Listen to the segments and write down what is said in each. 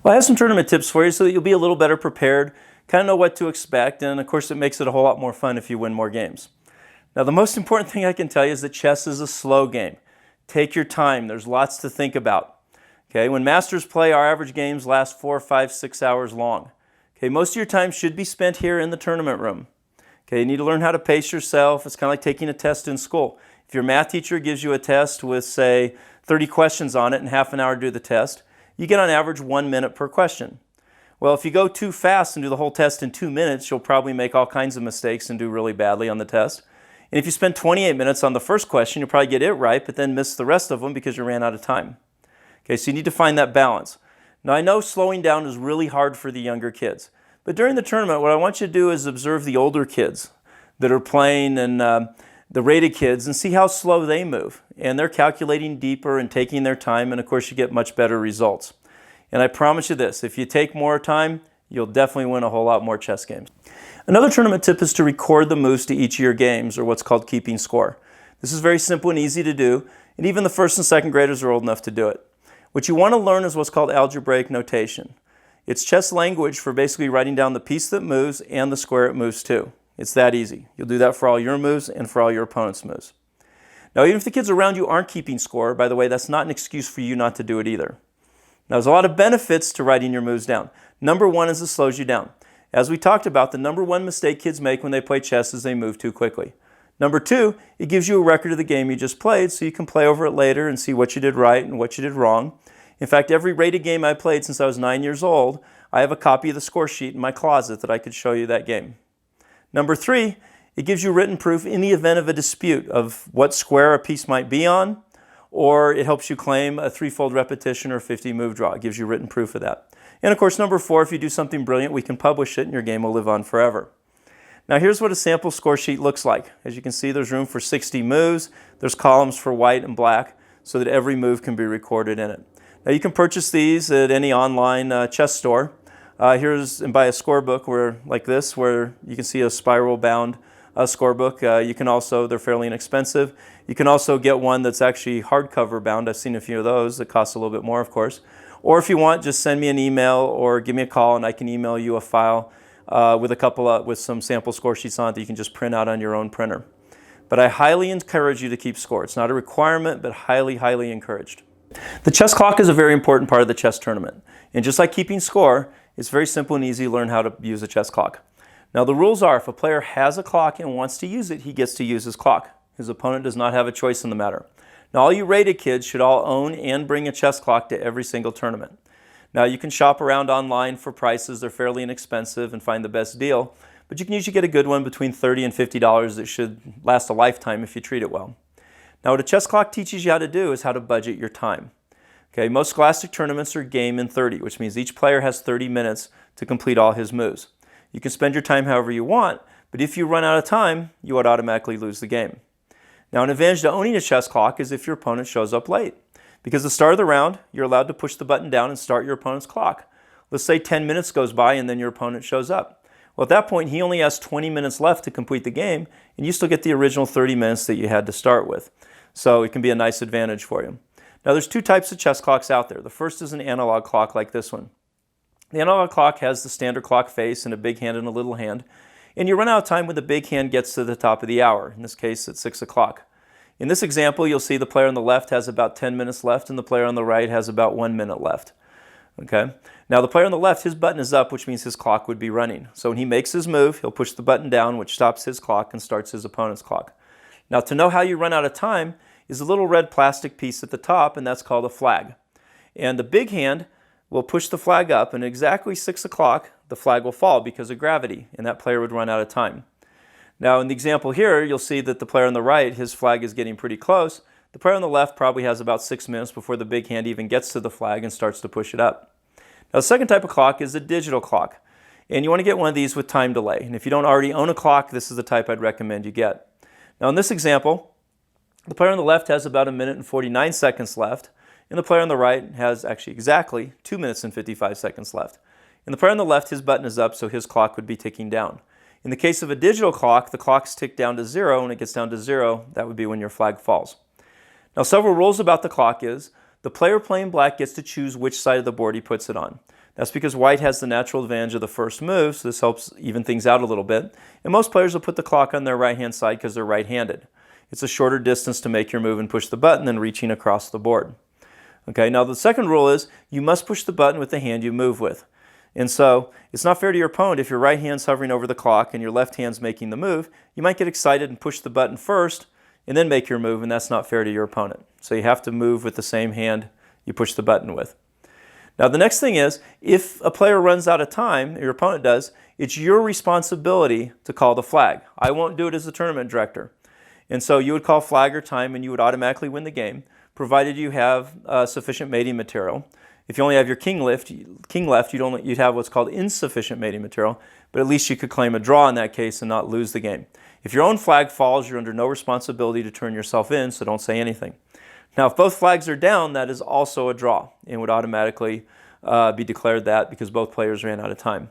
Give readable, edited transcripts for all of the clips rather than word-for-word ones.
Well, I have some tournament tips for you so that you'll be a little better prepared, kind of know what to expect, and of course it makes it a whole lot more fun if you win more games. Now, the most important thing I can tell you is that chess is a slow game. Take your time. There's lots to think about. Okay, when masters play, our average games last 4, 5, 6 hours long. Okay, most of your time should be spent here in the tournament room. Okay, you need to learn how to pace yourself. It's kind of like taking a test in school. If your math teacher gives you a test with, say, 30 questions on it and half an hour to do the test, you get on average 1 minute per question. Well, if you go too fast and do the whole test in 2 minutes, you'll probably make all kinds of mistakes and do really badly on the test. And if you spend 28 minutes on the first question, you'll probably get it right, but then miss the rest of them because you ran out of time. Okay, so you need to find that balance. Now, I know slowing down is really hard for the younger kids, but during the tournament, what I want you to do is observe the older kids that are playing and the rated kids and see how slow they move. And they're calculating deeper and taking their time, and of course you get much better results. And I promise you this, if you take more time, you'll definitely win a whole lot more chess games. Another tournament tip is to record the moves to each of your games, or what's called keeping score. This is very simple and easy to do, and even the first and second graders are old enough to do it. What you want to learn is what's called algebraic notation. It's chess language for basically writing down the piece that moves and the square it moves to. It's that easy. You'll do that for all your moves and for all your opponent's moves. Now, even if the kids around you aren't keeping score, by the way, that's not an excuse for you not to do it either. Now, there's a lot of benefits to writing your moves down. Number one is it slows you down. As we talked about, the number one mistake kids make when they play chess is they move too quickly. Number two, it gives you a record of the game you just played so you can play over it later and see what you did right and what you did wrong. In fact, every rated game I played since I was 9 years old, I have a copy of the score sheet in my closet that I could show you that game. Number three, it gives you written proof in the event of a dispute of what square a piece might be on, or it helps you claim a threefold repetition or 50 move draw. It gives you written proof of that. And of course, number four, if you do something brilliant, we can publish it and your game will live on forever. Now here's what a sample score sheet looks like. As you can see, there's room for 60 moves. There's columns for white and black so that every move can be recorded in it. Now you can purchase these at any online chess store. And buy a scorebook like this, where you can see a spiral-bound scorebook. You can also, they're fairly inexpensive. You can also get one that's actually hardcover bound. I've seen a few of those that cost a little bit more, of course. Or if you want, just send me an email or give me a call, and I can email you a file with some sample score sheets on it that you can just print out on your own printer. But I highly encourage you to keep score. It's not a requirement, but highly, highly encouraged. The chess clock is a very important part of the chess tournament. And just like keeping score, it's very simple and easy to learn how to use a chess clock. Now the rules are, if a player has a clock and wants to use it, he gets to use his clock. His opponent does not have a choice in the matter. Now all you rated kids should all own and bring a chess clock to every single tournament. Now you can shop around online for prices. They're fairly inexpensive and find the best deal, but you can usually get a good one between $30 and $50 that should last a lifetime if you treat it well. Now what a chess clock teaches you how to do is how to budget your time. Okay, most scholastic tournaments are game in 30, which means each player has 30 minutes to complete all his moves. You can spend your time however you want, but if you run out of time, you would automatically lose the game. Now, an advantage to owning a chess clock is if your opponent shows up late. Because at the start of the round, you're allowed to push the button down and start your opponent's clock. Let's say 10 minutes goes by and then your opponent shows up. Well, at that point, he only has 20 minutes left to complete the game, and you still get the original 30 minutes that you had to start with. So it can be a nice advantage for you. Now there's two types of chess clocks out there. The first is an analog clock like this one. The analog clock has the standard clock face and a big hand and a little hand. And you run out of time when the big hand gets to the top of the hour, in this case at 6 o'clock. In this example, you'll see the player on the left has about 10 minutes left and the player on the right has about 1 minute left. Okay? Now the player on the left, his button is up, which means his clock would be running. So when he makes his move, he'll push the button down, which stops his clock and starts his opponent's clock. Now to know how you run out of time is a little red plastic piece at the top, and that's called a flag. And the big hand will push the flag up, and at exactly 6 o'clock, the flag will fall because of gravity, and that player would run out of time. Now in the example here, you'll see that the player on the right, his flag is getting pretty close. The player on the left probably has about 6 minutes before the big hand even gets to the flag and starts to push it up. Now the second type of clock is a digital clock, and you want to get one of these with time delay. And if you don't already own a clock, this is the type I'd recommend you get. Now in this example, the player on the left has about 1 minute and 49 seconds left, and the player on the right has actually exactly 2 minutes and 55 seconds left. And the player on the left, his button is up, so his clock would be ticking down. In the case of a digital clock, the clocks tick down to 0. When it gets down to 0, that would be when your flag falls. Now several rules about the clock is, the player playing black gets to choose which side of the board he puts it on. That's because white has the natural advantage of the first move, so this helps even things out a little bit. And most players will put the clock on their right-hand side because they're right-handed. It's a shorter distance to make your move and push the button than reaching across the board. Okay, now the second rule is you must push the button with the hand you move with. And so it's not fair to your opponent if your right hand's hovering over the clock and your left hand's making the move. You might get excited and push the button first and then make your move, and that's not fair to your opponent. So you have to move with the same hand you push the button with. Now the next thing is, if a player runs out of time, your opponent does, it's your responsibility to call the flag. I won't do it as the tournament director. And so you would call flag or time and you would automatically win the game, provided you have sufficient mating material. If you only have your king left, you'd have what's called insufficient mating material, but at least you could claim a draw in that case and not lose the game. If your own flag falls, you're under no responsibility to turn yourself in, so don't say anything. Now, if both flags are down, that is also a draw and would automatically be declared that because both players ran out of time.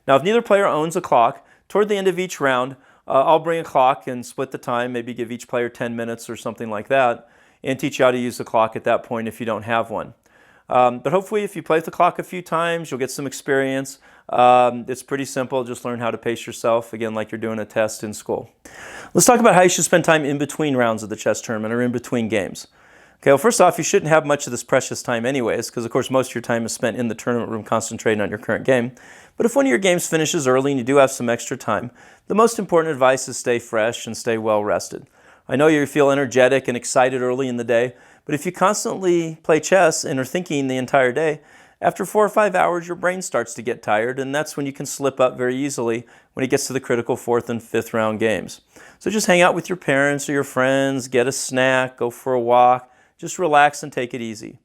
Now, if neither player owns a clock, toward the end of each round, I'll bring a clock and split the time, maybe give each player 10 minutes or something like that, and teach you how to use the clock at that point if you don't have one. But hopefully if you play with the clock a few times, you'll get some experience. It's pretty simple. Just learn how to pace yourself, again, like you're doing a test in school. Let's talk about how you should spend time in between rounds of the chess tournament or in between games. Okay, well, first off, you shouldn't have much of this precious time anyways, because of course most of your time is spent in the tournament room concentrating on your current game. But if one of your games finishes early and you do have some extra time, the most important advice is stay fresh and stay well rested. I know you feel energetic and excited early in the day, but if you constantly play chess and are thinking the entire day, after 4 or 5 hours your brain starts to get tired, and that's when you can slip up very easily when it gets to the critical 4th and 5th round games. So just hang out with your parents or your friends, get a snack, go for a walk, just relax and take it easy.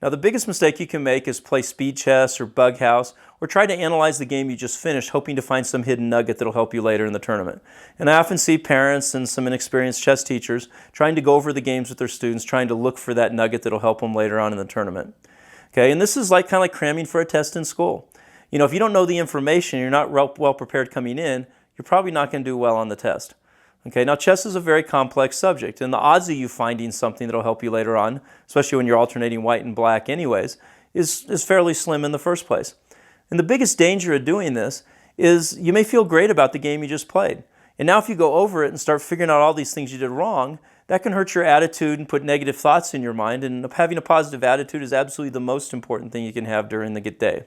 Now the biggest mistake you can make is play speed chess or bug house or try to analyze the game you just finished hoping to find some hidden nugget that'll help you later in the tournament. And I often see parents and some inexperienced chess teachers trying to go over the games with their students, trying to look for that nugget that'll help them later on in the tournament. Okay, and this is kind of like cramming for a test in school. You know, if you don't know the information, you're not well prepared coming in, you're probably not going to do well on the test. Okay, now chess is a very complex subject, and the odds of you finding something that'll help you later on, especially when you're alternating white and black anyways, is fairly slim in the first place. And the biggest danger of doing this is you may feel great about the game you just played. And now if you go over it and start figuring out all these things you did wrong, that can hurt your attitude and put negative thoughts in your mind, and having a positive attitude is absolutely the most important thing you can have during the day.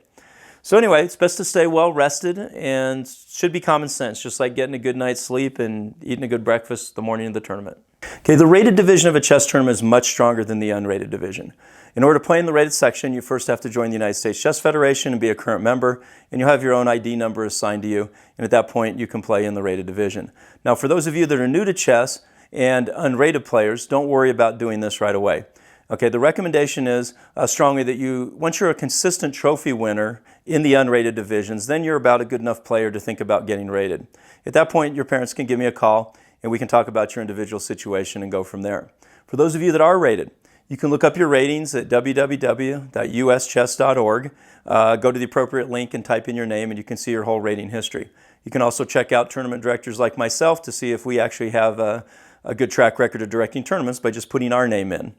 So anyway, it's best to stay well rested and should be common sense, just like getting a good night's sleep and eating a good breakfast the morning of the tournament. Okay, the rated division of a chess tournament is much stronger than the unrated division. In order to play in the rated section, you first have to join the United States Chess Federation and be a current member, and you'll have your own ID number assigned to you, and at that point you can play in the rated division. Now for those of you that are new to chess and unrated players, don't worry about doing this right away. Okay, the recommendation is strongly that once you're a consistent trophy winner in the unrated divisions, then you're about a good enough player to think about getting rated. At that point, your parents can give me a call and we can talk about your individual situation and go from there. For those of you that are rated, you can look up your ratings at www.uschess.org. Go to the appropriate link and type in your name and you can see your whole rating history. You can also check out tournament directors like myself to see if we actually have a good track record of directing tournaments by just putting our name in.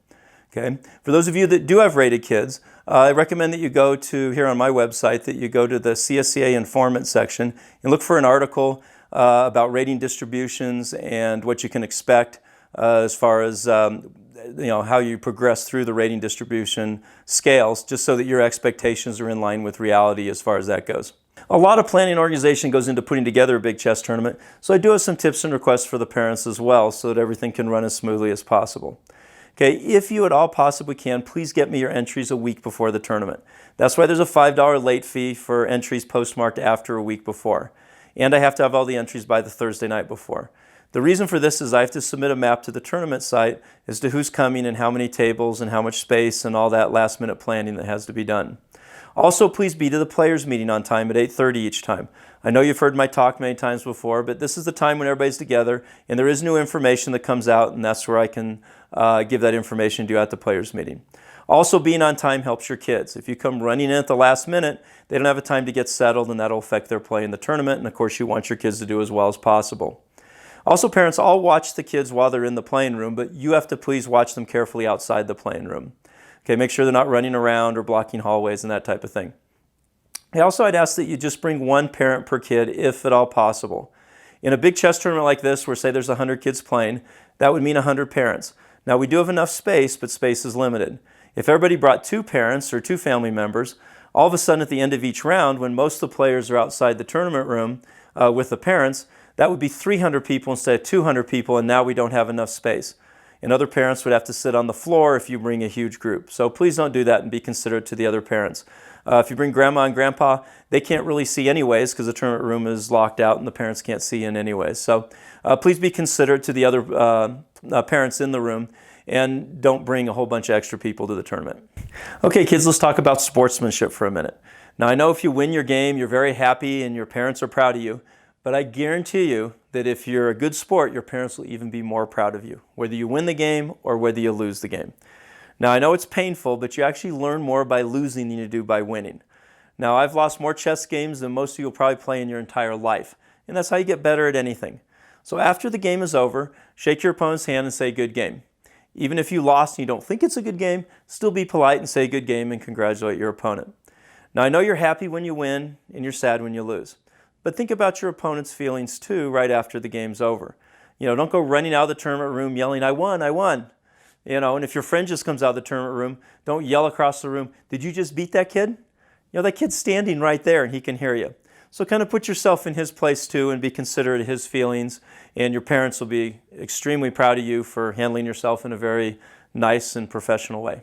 Okay. For those of you that do have rated kids, I recommend that you go to, here on my website, that you go to the CSCA informant section and look for an article about rating distributions and what you can expect as far as how you progress through the rating distribution scales, just so that your expectations are in line with reality as far as that goes. A lot of planning and organization goes into putting together a big chess tournament, so I do have some tips and requests for the parents as well so that everything can run as smoothly as possible. Okay, if you at all possibly can, please get me your entries a week before the tournament. That's why there's a $5 late fee for entries postmarked after a week before. And I have to have all the entries by the Thursday night before. The reason for this is I have to submit a map to the tournament site as to who's coming and how many tables and how much space and all that last minute planning that has to be done. Also, please be to the players meeting on time at 8:30 each time. I know you've heard my talk many times before, but this is the time when everybody's together and there is new information that comes out, and that's where I can give that information to you at the players meeting. Also, being on time helps your kids. If you come running in at the last minute, they don't have a time to get settled, and that'll affect their play in the tournament, and of course you want your kids to do as well as possible. Also, parents, I'll watch the kids while they're in the playing room, but you have to please watch them carefully outside the playing room. Okay, make sure they're not running around or blocking hallways and that type of thing. I'd ask that you just bring one parent per kid, if at all possible. In a big chess tournament like this, where say there's 100 kids playing, that would mean 100 parents. Now we do have enough space, but space is limited. If everybody brought 2 parents or 2 family members, all of a sudden at the end of each round, when most of the players are outside the tournament room with the parents, that would be 300 people instead of 200 people, and now we don't have enough space. And other parents would have to sit on the floor if you bring a huge group. So please don't do that, and be considerate to the other parents. If you bring grandma and grandpa, they can't really see anyways because the tournament room is locked out and the parents can't see in anyways. So please be considerate to the other parents in the room, and don't bring a whole bunch of extra people to the tournament. Okay, kids, let's talk about sportsmanship for a minute. Now, I know if you win your game, you're very happy and your parents are proud of you, but I guarantee you that if you're a good sport, your parents will even be more proud of you, whether you win the game or whether you lose the game. Now, I know it's painful, but you actually learn more by losing than you do by winning. Now, I've lost more chess games than most of you will probably play in your entire life, and that's how you get better at anything. So after the game is over, shake your opponent's hand and say, "Good game." Even if you lost and you don't think it's a good game, still be polite and say "good game" and congratulate your opponent. Now, I know you're happy when you win and you're sad when you lose, but think about your opponent's feelings too right after the game's over. Don't go running out of the tournament room yelling, "I won, I won." And if your friend just comes out of the tournament room, don't yell across the room, "Did you just beat that kid?" That kid's standing right there and he can hear you. So kind of put yourself in his place too and be considerate of his feelings, and your parents will be extremely proud of you for handling yourself in a very nice and professional way.